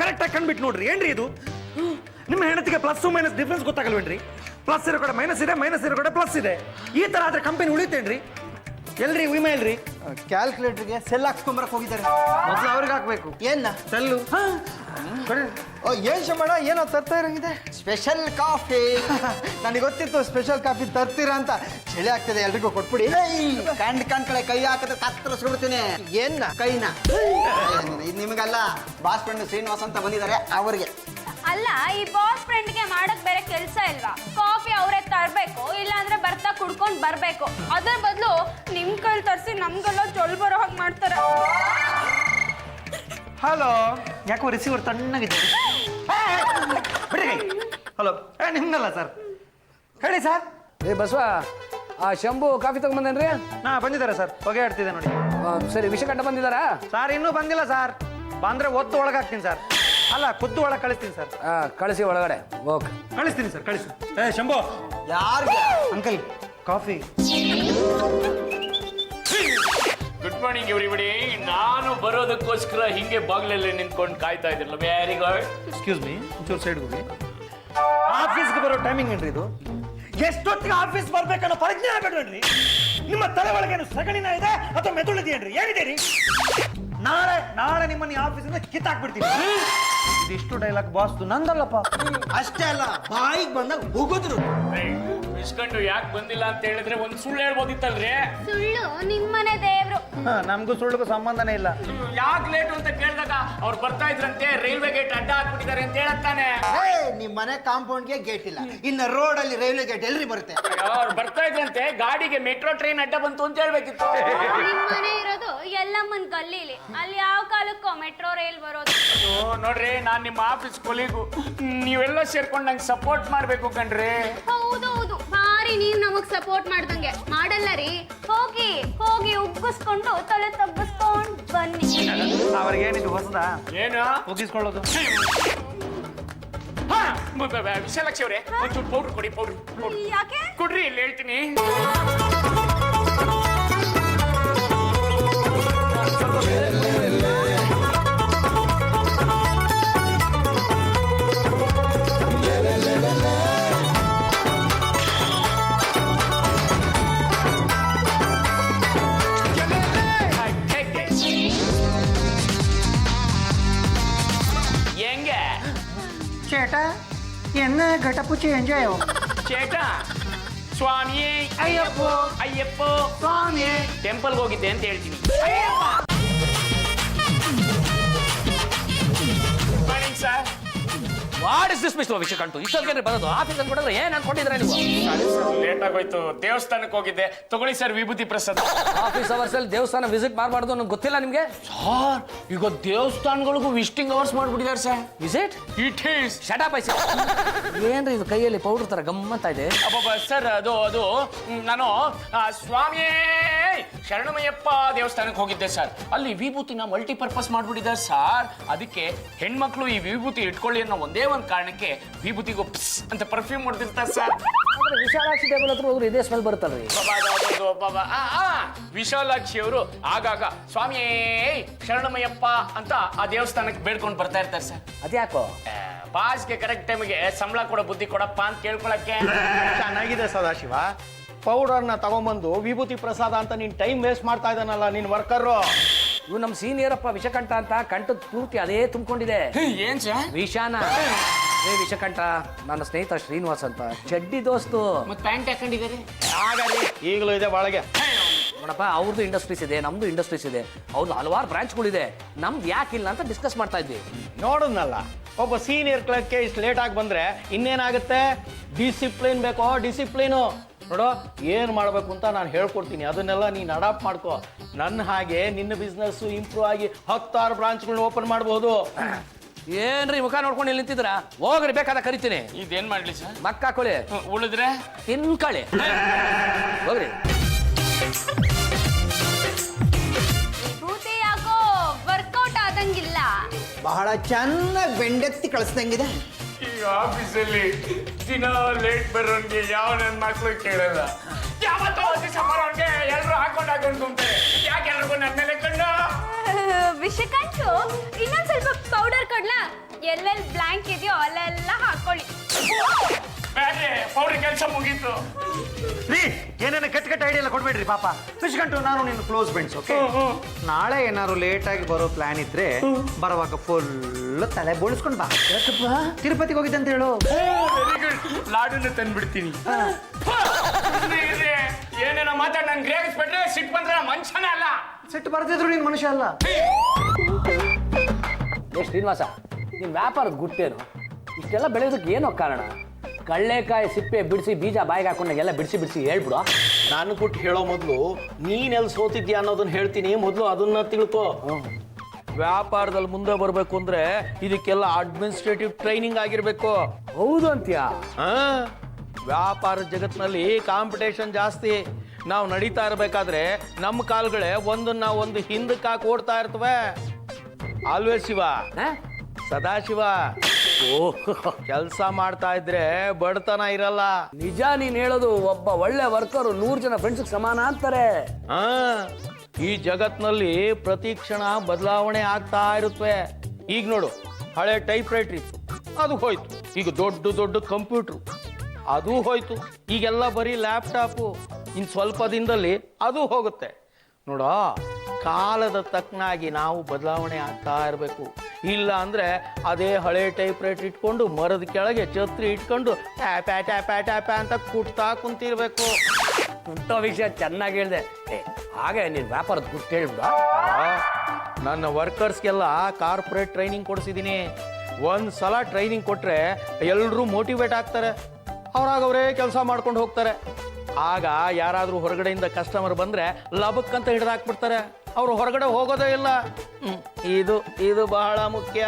ಕರೆಕ್ಟಾಗಿ ಕಂಡ್ಬಿಟ್ಟು ನೋಡ್ರಿ. ಏನ್ರಿ ಇದು? ನಿಮ್ಮ ಹೆಂಡತಿಗೆ ಪ್ಲಸ್ ಮೈನಸ್ ಡಿಫ್ರೆನ್ಸ್ ಗೊತ್ತಾಗಲ್ವೇನ್ರಿ? ಪ್ಲಸ್ ಇರೋ ಕಡೆ ಮೈನಸ್ ಇದೆ, ಮೈನಸ್ ಇರೋ ಕಡೆ ಪ್ಲಸ್ ಇದೆ. ಈ ತರ ಆದ್ರೆ ಕಂಪನಿ ಉಳಿತೇನ್ರಿ? ಎಲ್ರಿ ವಿಮೆ ಇಲ್ರಿ? ಕ್ಯಾಲ್ಕುಲೇಟರ್ಗೆ ಸೆಲ್ ಹಾಕ್ಸ್ಕೊಂಬರಕ್ ಹೋಗಿದ್ದಾರೆ. ಮೊದಲು ಅವ್ರಿಗೆ ಹಾಕ್ಬೇಕು. ಏನ ಸೆಲ್ಲು? ಏನ್ ಶಮಣ, ಏನೋ ತರ್ತಾ ಇರಂಗಿದೆ. Special coffee. ನನಗೆ ಗೊತ್ತಿತ್ತು ಸ್ಪೆಷಲ್ ಕಾಫಿ ತರ್ತೀರಾ ಅಂತ. ಚಳಿ ಆಗ್ತದೆ, ಎಲ್ರಿಗೂ ಕೊಟ್ಬಿಡಿ. ಕಣ್ ಕಡೆ ಕೈ ಹಾಕಿದ್ರೆ ಕತ್ತರಿಸ್ಬಿಡ್ತೀನಿ. ಏನ್ ಕೈನ? ಇದು ನಿಮಗಲ್ಲ, ಬಾಸ್ ಫ್ರೆಂಡ್ ಶ್ರೀನಿವಾಸ್ ಅಂತ ಬಂದಿದ್ದಾರೆ, ಅವ್ರಿಗೆ. ಅಲ್ಲ, ಈ ಬಾಸ್ ಫ್ರೆಂಡ್ಗೆ ಮಾಡಕ್ ಬೇರೆ ಕೆಲಸ ಇಲ್ವಾ? ಕಾಫಿ ಅವರೇ ತರಬೇಕು, ಇಲ್ಲಾಂದ್ರೆ ಬರ್ತಾ ಕುಡ್ಕೊಂಡು ಬರ್ಬೇಕು. ಅದ್ರ ಬದಲು ನಿಮ್ ಕೈಲಿ ತರಿಸಿ ನಮ್ಗೆಲ್ಲ ಜೊಲ್ ಬರೋ ಹಾಗೆ ಮಾಡ್ತಾರೆ. ಹಲೋ, ಯಾಕೋ ರಿಸೀವರ್ ತಣ್ಣಗಿದೆ. ಹಲೋ, ನಿಮ್ಗಲ್ಲ ಸರ್, ಹೇಳಿ ಸರ್. ಏ ಬಸವ, ಆ ಶಂಭು ಕಾಫಿ ತಗೊಂಬಂದೇನ್ರಿ? ಬಂದಿದ್ದಾರೆ ಸರ್, ಹೊಗೆ ಆಡ್ತಿದೆ ನೋಡಿ. ಸರಿ, ವಿಷ ಕಟ್ಟ ಬಂದಿದ್ದಾರಾ? ಸರ್ ಇನ್ನೂ ಬಂದಿಲ್ಲ ಸರ್. ಬಂದ್ರೆ ಒತ್ತು ಒಳಗೆ ಹಾಕ್ತೀನಿ ಸರ್. ಅಲ್ಲ, ಖುದ್ದು ಒಳಗೆ ಕಳಿಸ್ತೀನಿ ಸರ್. ಕಳಿಸಿ ಒಳಗಡೆ. ಓಕೆ, ಕಳಿಸ್ತೀನಿ ಸರ್, ಕಳಿಸಿ. ಶಂಭು, ಯಾರಿಗೆ? Uncle coffee. Good morning everybody. ನಾನು ಬರೋದಕ್ಕೋಸ್ಕರ ಹಿಂಗೆ ಬಾಗ್ಲಲ್ಲಿ ನಿಂತ್ಕೊಂಡು ಕಾಯ್ತಾ ಇದ್ರಲ್ಲ, ವೆರಿ ಗುಡ್. ಎಕ್ಸ್ಕ್ಯೂಸ್ ಮೀ, ಒಂಚೂರು ಸೈಡ್ ಹೋಗಿ. ಆಫೀಸ್ಗೆ ಬರೋ ಟೈಮಿಂಗ್ ಏನ್ರಿ ಇದು? ಎಷ್ಟೊತ್ತಿಗೆ ಆಫೀಸ್ ಬರ್ಬೇಕನ್ನೋ ಪರಿಜ್ಞಾನ ಬೇಡ್ರಿ. ನಿಮ್ಮ ತಲೆ ಒಳಗೇನು ಸಗಣಿನ ಇದೆ ಅಥವಾ ಮೆದುಳಿದೆಯೇನ್ರಿ? ಏನಿದೆ ರೀ? ನಾಳೆ ನಿಮ್ಮನ್ನ ಆಫೀಸಿಂದ ಕಿತ್ತಾಕ್ಬಿಡ್ತೀನಿ. ಇದಿಷ್ಟು ಡೈಲಾಗ್ ಬಾಸ್ದು, ನಂದಲ್ಲಪ್ಪ. ಅಷ್ಟೇ ಅಲ್ಲ, ಬಾಯಿಗೆ ಬಂದಾಗ ಹೋಗೋದ್ರು. ಇಸ್ಕೊಂಡು ಯಾಕೆ ಬಂದಿಲ್ಲ ಅಂತ ಹೇಳಿದ್ರೆ ಒಂದ್ ಸುಳ್ಳು ಹೇಳ್ಬೋದಿತ್ತಲ್ರಿ. ಸುಳ್ಳು ನಿಮ್ಮನೆ ದೇವ್ರು. ನಮಗೂ ಸುಳ್ಳಿಗೂ ಸಂಬಂಧನೇ ಇಲ್ಲ. ಯಾಕೆ ಲೇಟು ಅಂತ ಕೇಳಿದಾಗ ಅವ್ರು ಬರ್ತಾ ಇದ್ರಂತೆ, ರೈಲ್ವೆ ಗೇಟ್ ಅಡ್ಡ ಹಾಕ್ಬಿಟ್ಟಿದ್ದಾರೆ ಅಂತ ಹೇಳತ್ತಾನೆ. ನಿಮ್ ಮನೆ ಕಾಂಪೌಂಡ್ಗೆ ಗೇಟ್ ಇಲ್ಲ, ಇನ್ನು ರೋಡ್ ಅಲ್ಲಿ ರೈಲ್ವೆ ಗೇಟ್ ಎಲ್ರಿ ಬರುತ್ತೆ? ಅವ್ರು ಬರ್ತಾ ಇದ್ರಂತೆ, ಗಾಡಿಗೆ ಮೆಟ್ರೋ ಟ್ರೈನ್ ಅಡ್ಡ ಬಂತು ಅಂತ ಹೇಳ್ಬೇಕಿತ್ತು. ನಿಮ್ಮನೆ ಇರೋದು ಎಲ್ಲಮ್ಮನ್ ಗಲ್ಲಿಲಿ, ಅಲ್ಲಿ ಯಾವ ಕಾಲಕ್ಕೋ ಮೆಟ್ರೋ ರೈಲ್ ಬರೋದು. ನೋಡ್ರಿ, ನಾನ್ ನಿಮ್ಮ ಆಫೀಸ್ ಕೊಲಿಗೂ ನೀವೆಲ್ಲ ಸೇರ್ಕೊಂಡು ನಂಗೆ ಸಪೋರ್ಟ್ ಮಾಡ್ಬೇಕು ಕಣ್ರಿ. ಹೌದೌದು, ಭಾರಿ ನೀವ್ ನಮಗ್ ಸಪೋರ್ಟ್ ಮಾಡ್ದಂಗೆ ಮಾಡಲ್ಲ ರೀ. ಹೋಗಿ ಹೋಗಿ ಉಗ್ಗಿಸ್ಕೊಂಡು ತಲೆ ತಗ್ಗಿಸ್ಕೊಂಡ್ ಬನ್ನಿ. ಅವ್ರಿಗೇನಿದು ಹೊಸದ ಏನು ಮುಗಿಸ್ಕೊಳ್ಳೋದು? ವಿಶಾಲಾಕ್ಷಿ ಅವರೇ, ಒಂಚೂರು ಪೌಡ್ರ್ ಕೊಡಿ, ಪೌಡ್ರ್ ಯಾಕೆ? ಕೊಡ್ರಿ, ಇಲ್ಲಿ ಹೇಳ್ತೀನಿ. ಹೆಂಗೆ ചേട്ടാ എന്ന് ഘട്ടപ്പൂച്ച എൻജോയ് ആവും. ಚೇಟಾ? ಸ್ವಾಮಿಯೇ ಅಯ್ಯಪ್ಪ ಅಯ್ಯಪ್ಪ ಸ್ವಾಮಿ ಟೆಂಪಲ್ಗೆ ಹೋಗಿದ್ದೆ ಅಂತ ಹೇಳ್ತೀನಿ. Morning sir. What is this mister Vishakantha? ಇಷ್ಟೊತ್ತಿಗೆ ಬರೋದು ಆಫೀಸ್ ಅನ್ಕೊಂಡ್ರೆ ಏನ್ ಅನ್ಕೊಂಡಿದ್ರೆ ನೀವು? ಲೇಟ್ ಆಗೋಯ್ತು, ದೇವಸ್ಥಾನಕ್ಕೆ ಹೋಗಿದ್ದೆ. ತಗೊಳ್ಳಿ ಸರ್ ವಿಭೂತಿ ಪ್ರಸಾದ. ಆಫೀಸ್ ಅವರ್ಸ್ ಅಲ್ಲಿ ದೇವಸ್ಥಾನ ವಿಸಿಟ್ ಮಾಡಬಾರ್ದು ಅನ್ನೋದು ಗೊತ್ತಿಲ್ಲ ನಿಮ್ಗೆ? ಸರ್, ಈಗ ದೇವಸ್ಥಾನಗಳಿಗೂ ವಿಸಿಟಿಂಗ್ ಅವರ್ಸ್ ಮಾಡ್ಬಿಟ್ಟಿದ್ದಾರೆ sir. Visit? It is. Shut up I see. ಏನ್ರಿ ಇದು ಕೈಯಲ್ಲಿ ಪೌಡರ್ ತರ ಗಮ್ಮಂತ ಇದೆ? ಸರ್, ಅದು ನಾನು ಸ್ವಾಮಿಯೇ ಶರಣಮಯ್ಯಪ್ಪ ದೇವಸ್ಥಾನಕ್ಕೆ ಹೋಗಿದ್ದೆ ಸರ್. ಅಲ್ಲಿ ವಿಭೂತಿನ ಮಲ್ಟಿಪರ್ಪಸ್ ಮಾಡ್ಬಿಟ್ಟಿದ್ದಾರೆ ಸರ್. ಅದಕ್ಕೆ ಹೆಣ್ಮಕ್ಳು ಈ ವಿಭೂತಿ ಇಟ್ಕೊಳ್ಳಿ ಅನ್ನೋ ಒಂದೇ ಒಂದು ಕಾರಣಕ್ಕೆ ವಿಭೂತಿಗೂ ಪ್ಸ್ ಅಂತ ಪರ್ಫ್ಯೂಮ್ ಮಾಡ್ತಿರ್ತಾರೆ ಸರ್. ವಿಶಾಲಾಕ್ಷಿ ಟೇಬಲ್ ಹತ್ರ ಹೋದ್ರೆ ಇದೇ ಸ್ಮೆಲ್ ಬರುತ್ತಲ್ರಿ. ವಿಶಾಲಾಕ್ಷಿ ಅವರು ಆಗಾಗ ಸ್ವಾಮಿಯೇ ಶರಣಮಯ್ಯಪ್ಪ ಅಂತ ಆ ದೇವಸ್ಥಾನಕ್ಕೆ ಬೇಡ್ಕೊಂಡು ಬರ್ತಾ ಇರ್ತಾರೆ ಸರ್. ಅದ್ಯಾಕೋ? ಬಾಸ್ಗೆ ಕರೆಕ್ಟ್ ಟೈಮಿಗೆ ಸಂಬಳ ಕೊಡೋ ಬುದ್ಧಿ ಕೊಡಪ್ಪ ಅಂತ ಕೇಳ್ಕೊಳಕ್ಕೆ. ಚೆನ್ನಾಗಿದೆ ಸದಾಶಿವ. ಪೌಡರ್ನ ತಗೊಂಬಂದು ವಿಭೂತಿ ಪ್ರಸಾದ ಅಂತ ನೀನ್ ಟೈಮ್ ವೇಸ್ಟ್ ಮಾಡ್ತಾ ಇದ್ದಾನಲ್ಲ ನಿನ್ ವರ್ಕರು. ಇವ್ ನಮ್ ಸೀನಿಯರಪ್ಪ ವಿಷಕಂಠ ಅಂತ ಕಂಠದ ಪೂರ್ತಿ ಅದೇ ತುಂಬಿಕೊಂಡಿದೆ. ಏನ್ ಸರ್? ವಿಷಾನ. ಏ ವಿಷಕಂಠ, ನನ್ನ ಸ್ನೇಹಿತ ಶ್ರೀನಿವಾಸ್ ಅಂತ, ಚಡ್ಡಿ ದೋಸ್ತು. ಮತ್ತೆ ಪ್ಯಾಂಟ್ ಹಾಕೊಂಡಿದ್ದಾರೆ. ಈಗಲೂ ಇದೆ ಬಾಳಗೆ. ನೋಡಪ್ಪ, ಅವ್ರದ್ದು ಇಂಡಸ್ಟ್ರೀಸ್ ಇದೆ, ನಮ್ದು ಇಂಡಸ್ಟ್ರೀಸ್ ಇದೆ, ಅವ್ರದ್ದು ಹಲವಾರು ಬ್ರಾಂಚ್ಗಳಿದೆ. ನಮ್ದು ಯಾಕಿಲ್ಲ ಅಂತ ಡಿಸ್ಕಸ್ ಮಾಡ್ತಾ ಇದ್ವಿ. ನೋಡದ್ನಲ್ಲ, ಒಬ್ಬ ಸೀನಿಯರ್ ಕ್ಲರ್ಕ್ಗೆ ಇಷ್ಟು ಲೇಟ್ ಆಗಿ ಬಂದ್ರೆ ಇನ್ನೇನಾಗುತ್ತೆ? ಡಿಸಿಪ್ಲಿನ್ ಬೇಕೋ, ಡಿಸಿಪ್ಲಿನು. ನೋಡು, ಏನ್ ಮಾಡ್ಬೇಕು ಅಂತ ನಾನು ಹೇಳ್ಕೊಡ್ತೀನಿ, ಅದನ್ನೆಲ್ಲ ನೀನ್ ಅಡಾಪ್ಟ್ ಮಾಡ್ಕೋ. ನನ್ನ ಹಾಗೆ ನಿನ್ನ ಬಿಸ್ನೆಸ್ ಇಂಪ್ರೂವ್ ಆಗಿ 10 ಬ್ರಾಂಚ್ಗಳನ್ನ ಓಪನ್ ಮಾಡಬಹುದು. ಏನ್ರಿ ಮುಖ ನೋಡ್ಕೊಂಡು ಇಲ್ಲಿ ನಿಂತಿದ್ರ? ಹೋಗ್ರಿ, ಬೇಕಾದ ಕರಿತೀನಿ. ಇದೇನ್ ಮಾಡ್ಲಿ ಸರ್? ಮಕ್ಕ ಹಾಕೊಳ್ಳಿ, ಉಳಿದ್ರೆ ತಿನ್ಕಳಿ. ಹೋಗ್ರಿ. ವಿಭೂತಿ ಯಾಕೋ ವರ್ಕೌಟ್ ಆದಂಗಿಲ್ಲ. ಬಹಳ ಚೆನ್ನಾಗಿ ಬೆಂಡೆತ್ತಿ ಕಳಿಸ್ದಂಗಿದೆ. ಈ ಆಫೀಸಲ್ಲಿ ದಿನ ಲೇಟ್ ಬರೋನ್ಗೆ ಯಾವ ನನ್ನ ಮಕ್ಳು ಕೇಳಲ್ಲ. ಯಾವತ್ತೋ ದಿವಸ ಬರೋನ್ಗೆ ಎಲ್ರು ಹಾಕೊಂಡು ಕುಂತಾರೆ. ಯಾಕೆ ಎಲ್ರಿಗೂ ನನ್ನ ಮೇಲೆ ಕಣ್ಣು? ವಿಷಕಂಠು, ಇನ್ನೊಂದ್ ಸ್ವಲ್ಪ ಪೌಡರ್ ಕೊಡ್ಲಾ? ಎಲ್ಲೆಲ್ಲಿ ಬ್ಲ್ಯಾಂಕ್ ಇದೆಯೋ ಅಲ್ಲೆಲ್ಲ ಹಾಕೊಳ್ಳಿ. ಬೇರೆ ಪೌಡ್ರ್ ಕೆಲಸ ಮುಗೀತು. ರೀ, ಏನೇನು ಕೆಟ್ಟ ಐಡಿಯಾ ಎಲ್ಲ ಕೊಡ್ಬೇಡ್ರಿ ಪಾಪ. ವಿಷಕಂಠು, ನಾನು ನಿನ್ನ ಕ್ಲೋಸ್ ಫ್ರೆಂಡ್ಸ್. ಓಕೆ, ನಾಳೆ ಏನಾದ್ರು ಲೇಟ್ ಆಗಿ ಬರೋ ಪ್ಲಾನ್ ಇದ್ರೆ ಬರುವಾಗ ಫುಲ್ ತಲೆ ಬೋಳಿಸ್ಕೊಂಡ್ ಬಾ. ತಿರುಪತಿಗೆ ಹೋಗಿದ್ದೆ ಅಂತ ಹೇಳು. Very good. ಲಾಡುನ ತಂದ್ಬಿಡ್ತೀನಿ. ಏನೇನೋ ಮಾತಾಡಿ ನನ್ ಗ್ರೇಗಿಸ್ಬಿಟ್ರೆ ಸಿಟ್ಟು ಬಂದ್ರೆ ಮನುಷ್ಯನೇ ಅಲ್ಲ. ಸಿಟ್ಟು ಬರ್ತಿದ್ರು ನೀನ್ ಮನುಷ್ಯ ಅಲ್ಲ. ಏ ಶ್ರೀನಿವಾಸ, ನಿನ್ ವ್ಯಾಪಾರದ ಗುಟ್ಟೇನು? ಇಷ್ಟೆಲ್ಲ ಬೆಳೆಯೋದಕ್ಕೆ ಏನೋ ಕಾರಣ? ಕಳ್ಳೆಕಾಯಿ ಸಿಪ್ಪೆ ಬಿಡಿಸಿ ಬೀಜ ಬಾಯಿಗೆ ಹಾಕೊಂಡಾಗೆಲ್ಲ ಬಿಡಿಸಿ ಹೇಳ್ಬಿಡು. ನಾನು ಕೊಟ್ಟು ಹೇಳೋ ಮೊದಲು ನೀನೆಲ್ಲಿ ಸೋತಿದ್ಯಾ ಅನ್ನೋದನ್ನ ಹೇಳ್ತೀನಿ. ಮೊದಲು ಅದನ್ನ ತಿಳ್ಕೊ. ವ್ಯಾಪಾರದಲ್ಲಿ ಮುಂದೆ ಬರಬೇಕು ಅಂದ್ರೆ ಇದಕ್ಕೆಲ್ಲ ಅಡ್ಮಿನಿಸ್ಟ್ರೇಟಿವ್ ಟ್ರೈನಿಂಗ್ ಆಗಿರ್ಬೇಕು. ಹೌದು ಅಂತ್ಯಾ? ವ್ಯಾಪಾರ ಜಗತ್ತಿನಲ್ಲಿ ಕಾಂಪಿಟೇಷನ್ ಜಾಸ್ತಿ. ನಾವು ನಡೀತಾ ಇರಬೇಕಾದ್ರೆ ನಮ್ಮ ಕಾಲುಗಳೇ ಒಂದನ್ನ ಒಂದು ಹಿಂದಕ್ಕೆ ಹಾಕಿ ಓಡ್ತಾ ಇರ್ತವೆ. ಆಲ್ವೇಸ್ ಶಿವ, ಸದಾಶಿವ. ಕೆಲಸ ಮಾಡ್ತಾ ಇದ್ರೆ ಬಡತನ ಇರಲ್ಲ. ನಿಜ ನೀನ್ ಹೇಳೋದು. ಒಬ್ಬ ಒಳ್ಳೆ ವರ್ಕರ್ 100 ಜನ ಫ್ರೆಂಡ್ಸ್ ಸಮಾನ ಅಂತಾರೆ. ಈ ಜಗತ್ನಲ್ಲಿ ಪ್ರತಿ ಕ್ಷಣ ಬದಲಾವಣೆ ಆಗ್ತಾ ಇರುತ್ತವೆ. ಈಗ ನೋಡು, ಹಳೆ ಟೈಪ್ ರೈಟರ್ ಇತ್ತು, ಅದು ಹೋಯ್ತು. ಈಗ ದೊಡ್ಡ ದೊಡ್ಡ ಕಂಪ್ಯೂಟರ್, ಅದು ಹೋಯ್ತು. ಈಗೆಲ್ಲ ಬರೀ ಲ್ಯಾಪ್ಟಾಪು. ಇನ್ ಸ್ವಲ್ಪ ದಿನದಲ್ಲಿ ಅದು ಹೋಗುತ್ತೆ. ನೋಡ, ಕಾಲದ ತಕ್ಕನಾಗಿ ನಾವು ಬದಲಾವಣೆ ಆಗ್ತಾ ಇರಬೇಕು. ಇಲ್ಲ ಅಂದರೆ ಅದೇ ಹಳೆ ಟೈಪ್ ರೈಟ್ ಇಟ್ಕೊಂಡು ಮರದ ಕೆಳಗೆ ಛತ್ರಿ ಇಟ್ಕೊಂಡು ಟ್ಯಾಪ್ಯಾ ಟ್ಯಾಪ್ಯಾ ಟ್ಯಾಪ್ಯಾ ಅಂತ ಕುಟ್ತಾ ಕುಂತಿರ್ಬೇಕು. ಹುಟ್ಟೋ ವಿಷಯ ಚೆನ್ನಾಗಿ ಹೇಳಿದೆ. ಹಾಗೆ ನೀನು ವ್ಯಾಪಾರದ ಗುಟ್ಟು ಹೇಳ್ಬಿಡ. ನನ್ನ ವರ್ಕರ್ಸ್ಗೆಲ್ಲ ಕಾರ್ಪೊರೇಟ್ ಟ್ರೈನಿಂಗ್ ಕೊಡಿಸಿದ್ದೀನಿ. ಒಂದು ಸಲ ಟ್ರೈನಿಂಗ್ ಕೊಟ್ಟರೆ ಎಲ್ಲರೂ ಮೋಟಿವೇಟ್ ಆಗ್ತಾರೆ, ಅವರೇ ಕೆಲಸ ಮಾಡ್ಕೊಂಡು ಹೋಗ್ತಾರೆ. ಆಗ ಯಾರಾದರೂ ಹೊರಗಡೆಯಿಂದ ಕಸ್ಟಮರ್ ಬಂದರೆ ಲಬಕ್ಕಂತ ಹಿಡಿದಾಕ್ಬಿಡ್ತಾರೆ, ಅವರು ಹೊರಗಡೆ ಹೋಗೋದೇ ಇಲ್ಲ. ಇದು ಬಹಳ ಮುಖ್ಯ.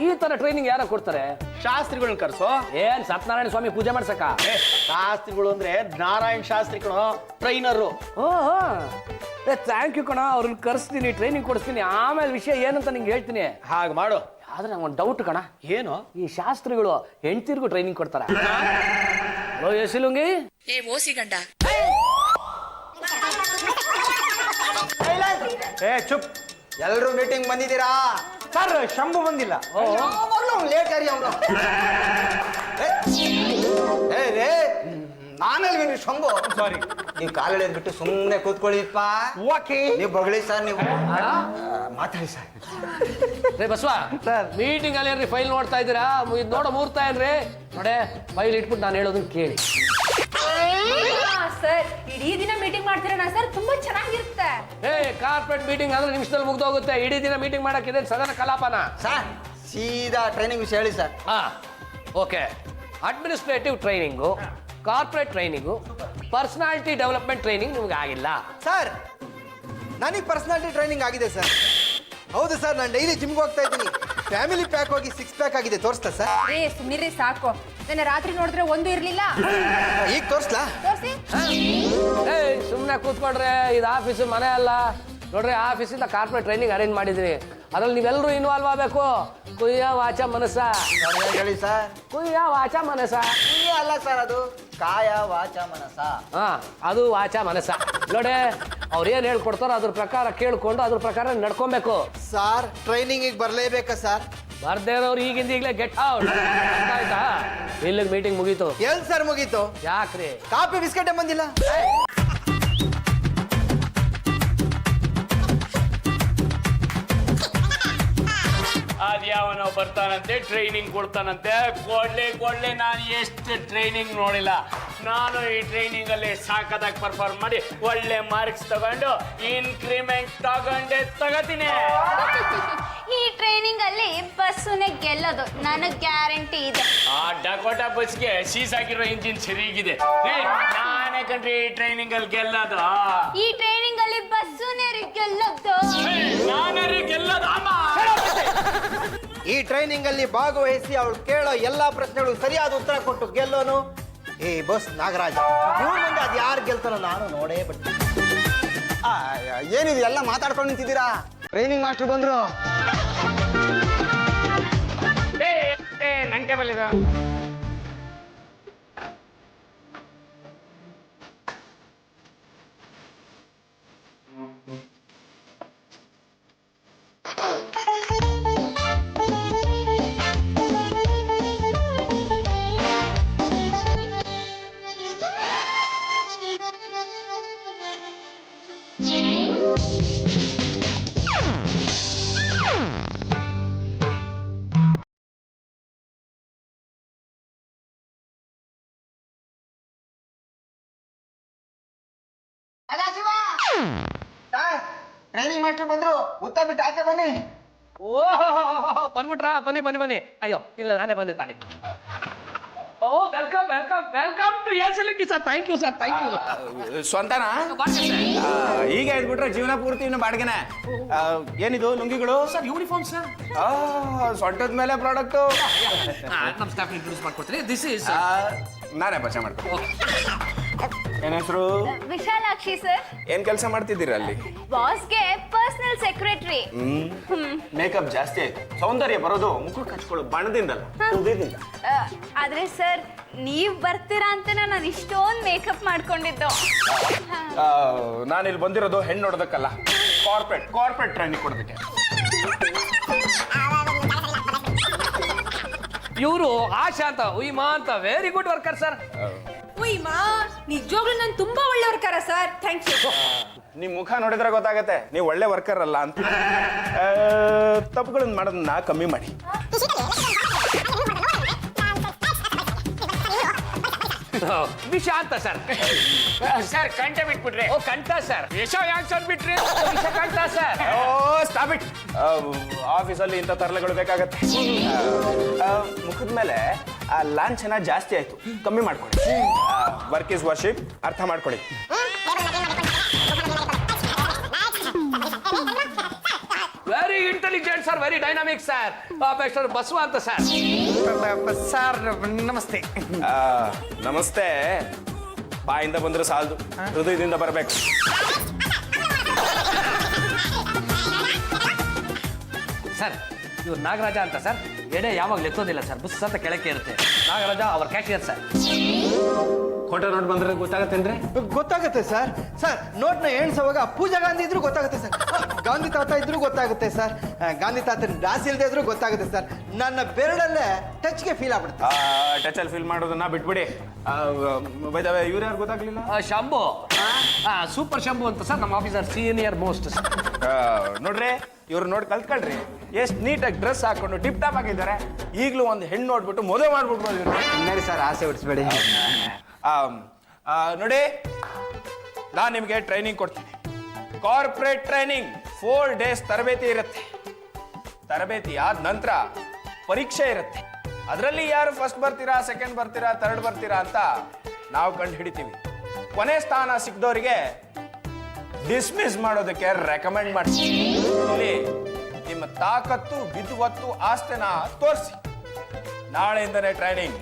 ಈ ಥರ ಟ್ರೈನಿಂಗ್ ಯಾರೋ ಕೊಡ್ತಾರೆ? ಶಾಸ್ತ್ರಿಗಳನ್ನ ಕರೆಸೋ. ಏನ್ ಸತ್ಯನಾರಾಯಣ ಸ್ವಾಮಿ ಪೂಜೆ ಮಾಡ್ಸಕ್ಕ? ಶಾಸ್ತ್ರಿಗಳು ಅಂದ್ರೆ ನಾರಾಯಣ್ ಶಾಸ್ತ್ರಿ ಕಣೋ, ಟ್ರೈನರು. ಥ್ಯಾಂಕ್ ಯು ಕಣ, ಅವ್ರನ್ನ ಕರೆಸ್ತೀನಿ, ಟ್ರೈನಿಂಗ್ ಕೊಡಿಸ್ತೀನಿ, ಆಮೇಲೆ ವಿಷಯ ಏನಂತ ನಿಂಗೆ ಹೇಳ್ತೀನಿ. ಹಾಗೆ ಮಾಡು. ಆದ್ರೆ ನಂಗೆ ಒಂದು ಡೌಟ್ ಕಣ. ಏನು? ಈ ಶಾಸ್ತ್ರಿಗಳು ಹೆಂಡ್ತಿರ್ಗೂ ಟ್ರೈನಿಂಗ್ ಕೊಡ್ತಾರೆ? ಹಲೋ ಎಸಿಲುಂಗಿ, ಏ ಓಸಿ ಗಂಡ, ಚುಪ್. ಎಲ್ರು ಮೀಟಿಂಗ್ ಬಂದಿದ್ದೀರಾ? ಸರ್ ಶಂಭು ಬಂದಿಲ್ಲ. ಲೇಟ್ ಯಾರಿ ಅವನು? ನಾನಲ್ಲಿ ಶಂಭು. ಸಾರಿ. ನೀವು ಕಾಲೆಳೆದ್ ಬಿಟ್ಟು ಸುಮ್ಮನೆ ಕೂತ್ಕೊಳ್ಳಿಪ್ಪ. ಓಕೆ. ನೀವು ಬಗಳಿ ಸರ್, ನೀವು ಮಾತಾಡಿ ಸರ್. ರೇ ಬಸವ ಸರ್. ಮೀಟಿಂಗ್ ಅಲ್ಲಿ ಏನ್ರಿ ಫೈಲ್ ನೋಡ್ತಾ ಇದ್ದೀರಾ? ಇದು ನೋಡೋ ಮುಹೂರ್ತ ಏನ್ರಿ? ನೋಡೆ ಫೈಲ್ ಇಟ್ಬಿಟ್ಟು ನಾನು ಹೇಳೋದನ್ನ ಕೇಳಿ. ಸರ್ ಇಡೀ ದಿನ ಮೀಟಿಂಗ್ ಮಾಡ್ತೀರಣ್ಣ ಸರ್, ತುಂಬಾ ಚೆನ್ನಾಗಿರುತ್ತೆ. ಕಾರ್ಪೊರೇಟ್ ಮೀಟಿಂಗ್ ಅಂದ್ರೆ ನಿಮಿಷದಲ್ಲಿ ಮುಗ್ದೋಗುತ್ತೆ. ಇಡೀ ದಿನ ಮೀಟಿಂಗ್ ಮಾಡಕ್ಕಿದೆ ಸದನ ಕಲಾಪನ? ಸರ್ ಸೀದಾ ಟ್ರೈನಿಂಗ್ ವಿಷಯ ಹೇಳಿ sir. Okay. Administrative training, corporate training, personality development training ನಿಮ್ಗೆ ಆಗಿಲ್ಲ? ಸರ್ ನನಗೆ ಪರ್ಸನಾಲಿಟಿ ಟ್ರೈನಿಂಗ್ ಆಗಿದೆ ಸರ್. ಹೌದು ಸರ್, ನಾನು ಡೈಲಿ ಜಿಮ್ಗೆ ಹೋಗ್ತಾ ಇದ್ದೀನಿ. ಫ್ಯಾಮಿಲಿ ಪ್ಯಾಕ್ ಹೋಗಿ 6 ಪ್ಯಾಕ್ ಆಗಿದೆ. ತೋರಿಸ್ತಾ ಸರ್? ಸುಮ್ನಿರಿ ಸಾಕು. ನನ್ನ ರಾತ್ರಿ ನೋಡಿದ್ರೆ ಒಂದು ಇರ್ಲಿಲ್ಲ. ಈಗ ತೋರಿಸ್ಲಾ? ತೋರಿಸಿ. ಸುಮ್ಮನೆ ಕೂತ್ಕೊಡ್ರೆ, ಇದು ಆಫೀಸು ಮನೆ ಅಲ್ಲ ನೋಡ್ರಿ. ಆಫೀಸಿಂದ ಕಾರ್ಪೊರೇಟ್ ಟ್ರೈನಿಂಗ್ ಅರೇಂಜ್ ಮಾಡಿದ್ರಿ, ಅದ್ರಲ್ಲಿ ನೀವೆಲ್ಲರೂ ಇನ್ವಾಲ್ವ್ ಆಗಬೇಕು. ಕುಯ್ಯ ವಾಚ ಮನಸ್ಸ. ಹೇಳಿ ಸರ್. ಕುಯ್ಯ ವಾಚ ಮನಸ. ಕುಯ್ಯ ಅಲ್ಲ ಸರ್, ಅದು ಕಾಯ ವಾಚ ಮನಸ. ಅದು ವಾಚ ಮನಸ್ಸ. ನೋಡಿ ಅವ್ರು ಏನ್ ಹೇಳ್ಕೊಡ್ತಾರೋ ಅದ್ರ ಪ್ರಕಾರ ಕೇಳ್ಕೊಂಡು ಅದ್ರ ಪ್ರಕಾರ ನಡ್ಕೊಬೇಕು. ಸರ್ ಟ್ರೈನಿಂಗ್ ಬರ್ಲೇಬೇಕಾ ಸರ್? ಬರ್ದೇ ಇರೋರು ಈಗಿಂದ ಈಗಲೇ ಗೆಟ್ ಔಟ್. ಆಯ್ತಾ? ಇಲ್ಲಿಗೆ ಮೀಟಿಂಗ್ ಮುಗೀತು. ಎಲ್ ಸರ್ ಮುಗೀತು? ಯಾಕ್ರಿ? ಕಾಫಿ ಬಿಸ್ಕೆಟ್ ಬಂದಿಲ್ಲ. ಅದ್ಯಾವನೋ ಬರ್ತಾನಂತೆ, ಟ್ರೈನಿಂಗ್ ಕೊಡ್ತಾನಂತೆ. ಕೊಡ್ಲಿ ನಾನು ಎಷ್ಟು ಟ್ರೈನಿಂಗ್ ನೋಡಿಲ್ಲ. ನಾನು ಈ ಟ್ರೈನಿಂಗ್ ಅಲ್ಲಿ ಸಾಕದಾಗಿ ಪರ್ಫಾರ್ಮ್ ಮಾಡಿ ಒಳ್ಳೆ ಮಾರ್ಕ್ಸ್ ತಗೊಂಡು ಇನ್ಕ್ರಿಮೆಂಟ್ ತಗೋತೀನಿ. ಈ ಟ್ರೈನಿಂಗ್ ಅಲ್ಲಿ ಬಸ್ಸುನೇ ಗೆಲ್ಲೋದು ನನಗೆ ಗ್ಯಾರಂಟಿ ಇದೆ. ಆ ಡಕೋಟಾ ಬಸ್ಗೆ ಸೀಸ್ ಹಾಕಿರೋ ಇಂಜಿನ್ ಸರಿಗಿದೆ. ನಾನೇ ಕಣ್ರಿ ಈ ಟ್ರೈನಿಂಗ್ ಅಲ್ಲಿ ಗೆಲ್ಲೋದು. ಈ ಟ್ರೈನಿಂಗ್ ಅಲ್ಲಿ ಬಸ್ಸುನೇ ಗೆಲ್ಲೋದು. ನಾನೇ ಗೆಲ್ಲೋದು. ಈ ಟ್ರೈನಿಂಗ್ ಅಲ್ಲಿ ಭಾಗವಹಿಸಿ ಅವಳು ಕೇಳೋ ಎಲ್ಲಾ ಪ್ರಶ್ನೆಗಳು ಸರಿಯಾದ ಉತ್ತರ ಕೊಟ್ಟು ಗೆಲ್ಲೋನು ಈ ಬಸ್ ನಾಗರಾಜ. ಇವ್ರ ಮುಂದೆ ಅದು ಯಾರು ಗೆಲ್ತಾನೋ ನಾನು ನೋಡೇ ಬಿಡ್ತೀನಿ. ಏನಿದೆ ಎಲ್ಲ ಮಾತಾಡ್ಕೊಂಡು ನಿಂತಿದ್ದೀರಾ? ಟ್ರೈನಿಂಗ್ ಮಾಸ್ಟರ್ ಬಂದ್ರು. ನಂಗೆ ಬಲ್ಲಿದ ಟ್ರೈನಿಂಗ್ ಮಾಸ್ಟರ್ ಬಂದ್ರು. ಉತ್ತರ ಬಿಟ್ಟು ಆಚೆ ಬನ್ನಿ. ಬಂದ್ಬಿಟ್ರಾ? ಬನ್ನಿ. ಅಯ್ಯೋ ಇಲ್ಲ, ನಾನೇ ಬಂದಿದ್ದಾನೆ. Welcome to SLT sir. Thank you sir, thank you. ಸ್ವಂತನಾ? ಈಗ ಎದ್ಬಿಟ್ರೆ ಜೀವನ ಪೂರ್ತಿ ಇನ್ನು ಬಾಡಿಗೆನೆ. ಏನಿದು ಲುಂಗಿಗಳು? Sir uniform sir. ಸೊಂಟದ ಮೇಲೆ ಪ್ರಾಡಕ್ಟು. ನಮ್ಮ ಸ್ಟಾಫ್ ಇಂಟ್ರೊಡ್ಯೂಸ್ ಮಾಡ್ಕೊಡ್ತೀನಿ. ದಿಸ್ ಈಸ್ ನಾನೇ ಪರಿಚಯ ಮಾಡ್ತೀನಿ. ಏನ್ ಹೆಸರು? ವಿಶಾಲಾಕ್ಷಿ ಸರ್. ಏನ್ ಕೆಲಸ ಮಾಡ್ತಿದ್ದೀರಾ ಅಲ್ಲಿ? ಬಾಸ್ಗೆ ಪರ್ಸನಲ್ ಸೆಕ್ರೆಟರಿ. ಮೇಕಪ್ ಜಾಸ್ತಿ ಆಯ್ತು. ಸೌಂದರ್ಯ ಬರೋದು ಮುಖಕ್ಕೆ ಹಚ್ಕೊಳ್ಳೋ ಬಣ್ಣದಿಂದಲ್ಲ, ಹೃದಯದಿಂದ. ಆದ್ರೆ ಸರ್ ನೀವ್ ಬರ್ತೀರಾ ಅಂತ ನಾನು ಇಷ್ಟೊಂದು ಮೇಕಪ್ ಮಾಡ್ಕೊಂಡಿದ್ದು. ನಾನಿಲ್ಲಿ ಬಂದಿರೋದು ಹೆಣ್ಣು ನೋಡೋದಕ್ಕಲ್ಲ, ಕಾರ್ಪೊರೇಟ್ ಟ್ರೈನಿಂಗ್ ಕೊಡೋದಕ್ಕೆ. ಇವರು ಆಶಾ ಅಂತ, ಉಯ್ಮಾ ಅಂತ, ವೆರಿ ಗುಡ್ ವರ್ಕರ್ ಸರ್. ಉಯ್ಮಾ ನಿಜವಾಗ್ಲೂ ನಾನು ತುಂಬಾ ಒಳ್ಳೆ ವರ್ಕರ ಸರ್. Thank you. ನಿಮ್ ಮುಖ ನೋಡಿದ್ರೆ ಗೊತ್ತಾಗತ್ತೆ ನೀವು ಒಳ್ಳೆ ವರ್ಕರ್ ಅಲ್ಲ ಅಂತ. ತಪ್ಪುಗಳನ್ನ ಮಾಡೋದನ್ನ ಕಮ್ಮಿ ಮಾಡಿ. ವಿಷ ಅಂತ ಸರ್. ಸರ್ ಕಂಠ ಬಿಟ್ಬಿಟ್ರೆ ಓ ಕಂಠ ಸರ್. ವಿಷ ಯಾಕೆ ಸರ್ ಬಿಟ್ರಿ? ವಿಷ ಕಂಠ ಸರ್. O stop it. ಆಫೀಸಲ್ಲಿ ಇಂಥ ತರಲೆಗಳು ಬೇಕಾಗತ್ತೆ. ಮುಖದ ಮೇಲೆ ಆ ಲಾಂಛನ ಜಾಸ್ತಿ ಆಯ್ತು, ಕಮ್ಮಿ ಮಾಡ್ಕೊಳ್ಳಿ. ವರ್ಕ್ ಇಸ್ ವರ್ಷಿಪ್, ಅರ್ಥ ಮಾಡ್ಕೊಳ್ಳಿ. Very intelligent sir, very dynamic sir. Mister Basava ಅಂತ ಸರ್. ಸರ್ ನಮಸ್ತೆ. ನಮಸ್ತೆ ಬಾಯಿಂದ ಬಂದ್ರೆ ಸಾಲದು, ಹೃದಯದಿಂದ ಬರಬೇಕು. ಸರ್ ಇವ್ರು ನಾಗರಾಜ ಅಂತ ಸರ್. ಎಡೆ ಯಾವಾಗಲೂ ಎತ್ತೋದಿಲ್ಲ ಸರ್, ಬುಸ್ ಅಂತ ಕೆಳಕ್ಕೆ ಇರುತ್ತೆ. ನಾಗರಾಜ ಅವ್ರ ಕ್ಯಾಶಿಯರ್ ಸರ್. ಖೋಟೆ ನೋಟ್ ಬಂದ್ರೆ ಗೊತ್ತಾಗತ್ತೇನ್ರಿ? ಗೊತ್ತಾಗುತ್ತೆ ಸರ್. ಸರ್ ನೋಟ್ನ ಎಣ್ಸೋವಾಗ ಪೂಜಾ ಗಾಂಧಿ ಇದ್ರೂ ಗೊತ್ತಾಗುತ್ತೆ ಸರ್, ಗಾಂಧಿ ತಾತ ಇದ್ರೂ ಗೊತ್ತಾಗುತ್ತೆ ಸರ್, ಗಾಂಧಿ ತಾತನ ರಾಸಿ ಇಲ್ಲದೆ ಇದ್ರೂ ಗೊತ್ತಾಗುತ್ತೆ ಸರ್. ನನ್ನ ಬೆರಳಲ್ಲೇ ಟಚ್ಗೆ ಫೀಲ್ ಆಗ್ಬಿಡುತ್ತೆ. ಟಚಲ್ಲಿ ಫೀಲ್ ಮಾಡೋದನ್ನ ಬಿಟ್ಬಿಡಿ. ಇವ್ರು ಯಾರು ಗೊತ್ತಾಗ್ಲಿಲ್ಲ? ಶಂಭು, ಸೂಪರ್ ಶಂಭು ಅಂತ ಸರ್, ನಮ್ಮ ಆಫೀಸರ್ ಸೀನಿಯರ್ ಮೋಸ್ಟ್ ಸರ್. ನೋಡ್ರಿ ಇವ್ರು ನೋಡಿ ಕಲ್ತ್ಕೊಳ್ರಿ, ಎಷ್ಟು ನೀಟಾಗಿ ಡ್ರೆಸ್ ಹಾಕೊಂಡು ಟಿಪ್ ಟಾಪ್ ಆಗಿದ್ದಾರೆ. ಈಗಲೂ ಒಂದು ಹೆಣ್ಣು ನೋಡ್ಬಿಟ್ಟು ಮದುವೆ ಮಾಡ್ಬಿಡ್ಬೋದು ಇವ್ರು. ಇನ್ನೇಳಿ ಸರ್, ಆಸೆ ಹುಟ್ಟಿಸ್ಬೇಡಿ. ನೋಡಿ ನಾನು ನಿಮಗೆ ಟ್ರೈನಿಂಗ್ ಕೊಡ್ತೀನಿ. ಕಾರ್ಪೊರೇಟ್ ಟ್ರೈನಿಂಗ್ 4 days ತರಬೇತಿ ಇರುತ್ತೆ. ತರಬೇತಿ ಆದ ನಂತರ ಪರೀಕ್ಷೆ ಇರುತ್ತೆ. ಅದರಲ್ಲಿ ಯಾರು ಫಸ್ಟ್ ಬರ್ತೀರಾ, ಸೆಕೆಂಡ್ ಬರ್ತೀರಾ, ಥರ್ಡ್ ಬರ್ತೀರಾ ಅಂತ ನಾವು ಕಂಡು ಹಿಡಿತೀವಿ. ಕೊನೆ ಸ್ಥಾನ ಸಿಕ್ಕದವರಿಗೆ ಡಿಸ್ಮಿಸ್ ಮಾಡೋದಕ್ಕೆ ರೆಕಮೆಂಡ್ ಮಾಡ್ತೀವಿ. ಇಲ್ಲಿ ನಿಮ್ಮ ತಾಕತ್ತು, ವಿದ್ವತ್ತು, ಆಸ್ತಿನ ತೋರಿಸಿ. ನಾಳೆಯಿಂದನೇ ಟ್ರೈನಿಂಗ್.